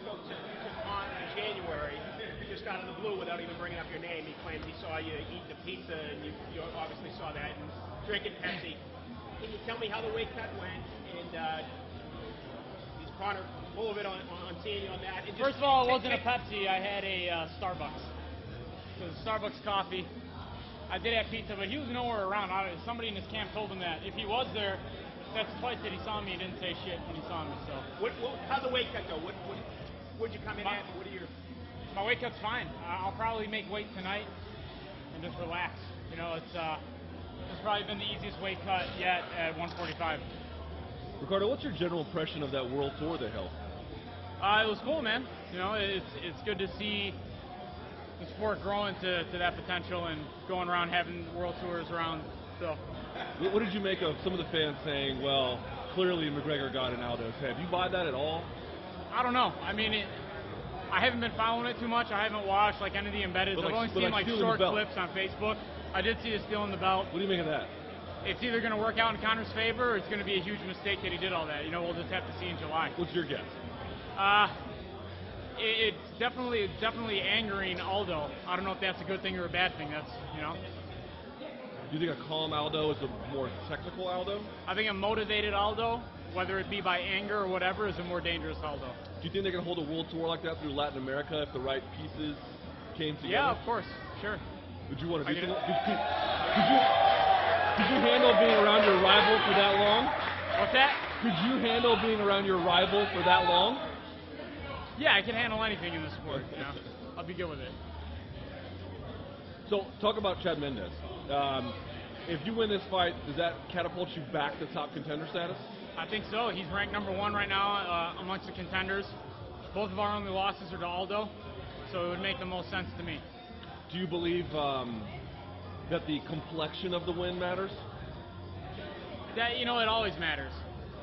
spoke to Conor in January, just out of the blue without even bringing up your name. He claims he saw you eating a pizza, and you obviously saw that, and drinking Pepsi. Can you tell me how the weight cut went? And is Conor full of it on seeing you on that? And first of all, it wasn't a Pepsi. I had a Starbucks. It was Starbucks coffee. I did have pizza, but he was nowhere around. Somebody in his camp told him that if he was there, that's twice that he saw me. He didn't say shit when he saw me. So. How'd the weight cut go? What'd you come in at? What are your? My weight cut's fine. I'll probably make weight tonight and just relax. You know, it's probably been the easiest weight cut yet at 145. Ricardo, what's your general impression of that world tour they held? It was cool, man. You know, it's good to see the sport growing to that potential and going around having world tours around. So. What did you make of some of the fans saying, well, clearly McGregor got in Aldo's head? Do you buy that at all? I don't know. I mean, I haven't been following it too much. I haven't watched like any of the embeddeds. I've only seen like short clips on Facebook. I did see us stealing the belt. What do you make of that? It's either going to work out in Conor's favor or it's going to be a huge mistake that he did all that. You know, we'll just have to see in July. What's your guess? It's definitely angering Aldo. I don't know if that's a good thing or a bad thing. That's, you know. Do you think a calm Aldo is a more technical Aldo? I think a motivated Aldo, whether it be by anger or whatever, is a more dangerous Aldo. Do you think they can hold a world tour like that through Latin America if the right pieces came together? Yeah, of course, sure. Would you want to do something? Could you handle being around your rival for that long? What's that? Could you handle being around your rival for that long? Yeah, I can handle anything in the sport. You know, I'll be good with it. So, talk about Chad Mendes. If you win this fight, does that catapult you back to top contender status? I think so. He's ranked #1 right now amongst the contenders. Both of our only losses are to Aldo, so it would make the most sense to me. Do you believe that the complexion of the win matters? That, you know, it always matters.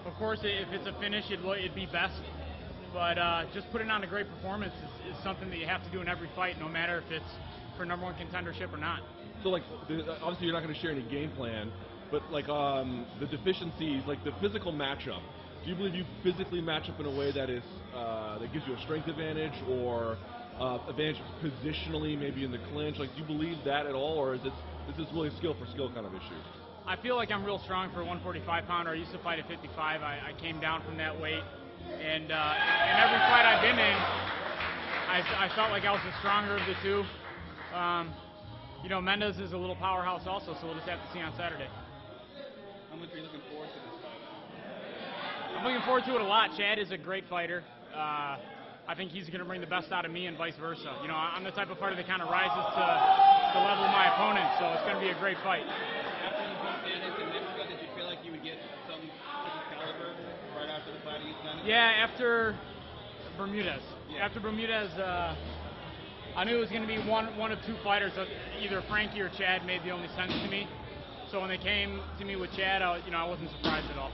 Of course, if it's a finish, it'd be best. But just putting on a great performance is something that you have to do in every fight, no matter if it's for #1 contendership or not. So, like, obviously you're not going to share any game plan, but like the deficiencies, like the physical matchup. Do you believe you physically match up in a way that is that gives you a strength advantage or advantage positionally, maybe in the clinch? Like, do you believe that at all, or is this really skill for skill kind of issue? I feel like I'm real strong for a 145-pounder. I used to fight at 55. I came down from that weight, and in every fight I've been in, I felt like I was the stronger of the two. You know, Mendes is a little powerhouse also, so we'll just have to see on Saturday. How much are you looking forward to this fight? I'm looking forward to it a lot. Chad is a great fighter. I think he's going to bring the best out of me and vice versa. You know, I'm the type of fighter that kind of rises to the level of my opponent, so it's going to be a great fight. After you beat Mendes in Mexico, did you feel like you would get some caliber right after the fight against Mendes? Yeah, after Bermudez. Yeah. After Bermudez, I knew it was going to be one of two fighters. Either Frankie or Chad made the only sense to me. So when they came to me with Chad, I wasn't surprised at all.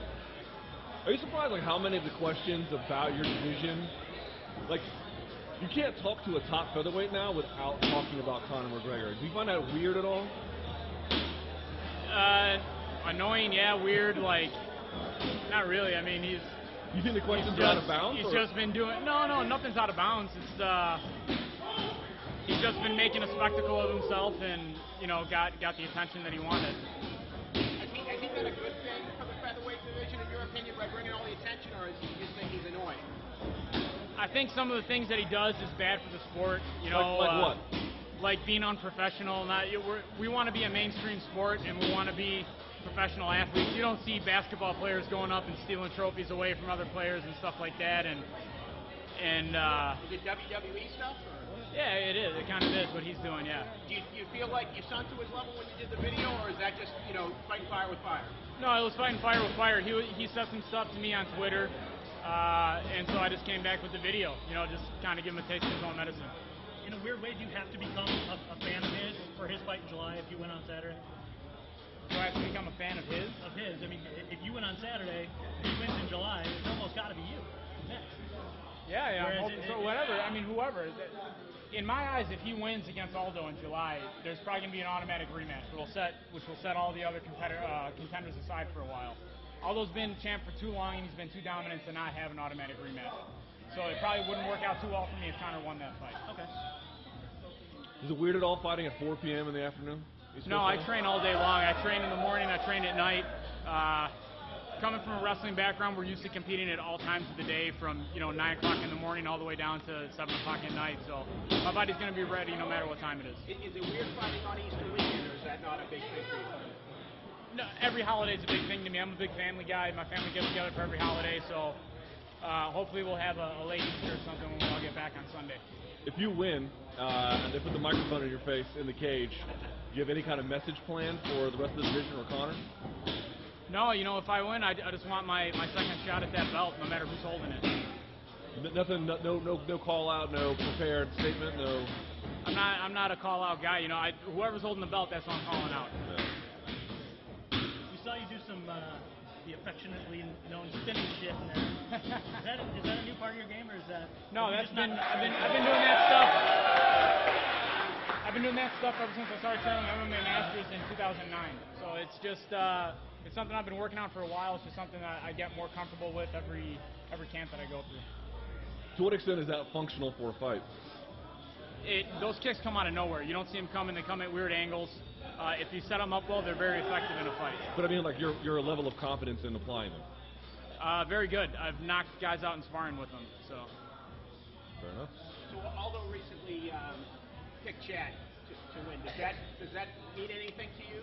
Are you surprised, like, how many of the questions about your division, like, you can't talk to a top featherweight now without talking about Conor McGregor? Do you find that weird at all? Annoying, yeah. Weird, like, not really. I mean, You think the questions are out of bounds? He's just been doing. No, nothing's out of bounds. It's he's just been making a spectacle of himself, and you know, got the attention that he wanted. Has he done a good thing for the featherweight division, in your opinion, by bringing all the attention, or is he just think he's annoying? I think some of the things that he does is bad for the sport. You know, like what? Like being unprofessional. We want to be a mainstream sport, and we want to be professional athletes. You don't see basketball players going up and stealing trophies away from other players and stuff like that. And is it WWE stuff? Or? Yeah, it is. It kind of is what he's doing. Yeah. Do you feel like you sunk to his level when you did the video, or is that just, you know, fighting fire with fire? No, it was fighting fire with fire. He said some stuff to me on Twitter, and so I just came back with the video. You know, just kind of give him a taste of his own medicine. In a weird way, do you have to become a fan of his for his fight in July if you win on Saturday? Do I have to become a fan of his? Of his. I mean, if you win on Saturday, he wins in July, it's almost got to be you next. Yeah, I'm hoping so. Whatever. I mean, whoever. In my eyes, if he wins against Aldo in July, there's probably going to be an automatic rematch, which will set all the other contenders aside for a while. Aldo's been champ for too long, and he's been too dominant to not have an automatic rematch. So it probably wouldn't work out too well for me if Conor won that fight. Okay. Is it weird at all fighting at 4 p.m. in the afternoon? No, I train all day long. I train in the morning, I train at night. Coming from a wrestling background, we're used to competing at all times of the day, from 9 o'clock in the morning all the way down to 7 o'clock at night. So my body's going to be ready no matter what time it is. Is it weird fighting on Easter weekend, or is that not a big thing for you? No, every holiday's a big thing to me. I'm a big family guy. My family gets together for every holiday, so hopefully we'll have a late Easter or something when we all get back on Sunday. If you win, and they put the microphone in your face in the cage, do you have any kind of message plan for the rest of the division or Conor? No, if I win, I just want my second shot at that belt, no matter who's holding it. Nothing, no call out, no prepared statement, no. I'm not a call out guy. Whoever's holding the belt, that's what I'm calling out. Yeah. We saw you do some the affectionately known spinning shit in there. Is that a new part of your game, or is that? No, I've been doing that stuff. I've been doing that stuff ever since I started training MMA Masters in 2009. So it's just it's something I've been working on for a while. It's just something that I get more comfortable with every camp that I go through. To what extent is that functional for a fight? Those kicks come out of nowhere. You don't see them coming. They come at weird angles. If you set them up well, they're very effective in a fight. But I mean, like your level of confidence in applying them. Very good. I've knocked guys out in sparring with them. So. Fair enough. So Aldo recently picked Chad to win. Does that mean anything to you?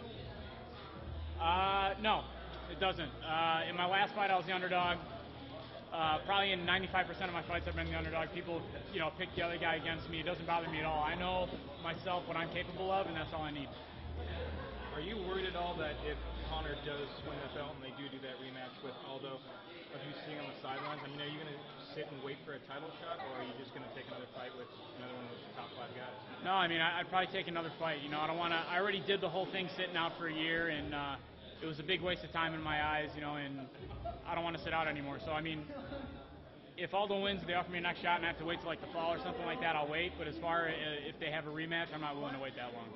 No, it doesn't. In my last fight, I was the underdog. Probably in 95% of my fights, I've been the underdog. People, pick the other guy against me. It doesn't bother me at all. I know myself what I'm capable of, and that's all I need. Are you worried at all that if Conor does win that belt and they do that rematch with Aldo, of you seeing on the sidelines? I mean, are you going to sit and wait for a title shot, or are you just going to take another fight with another one of those top 5 guys? No, I mean, I'd probably take another fight. I don't want to. I already did the whole thing sitting out for a year, and it was a big waste of time in my eyes, and I don't want to sit out anymore. So, I mean, if Aldo wins, they offer me a next shot and I have to wait till like the fall or something like that, I'll wait. But as far as if they have a rematch, I'm not willing to wait that long.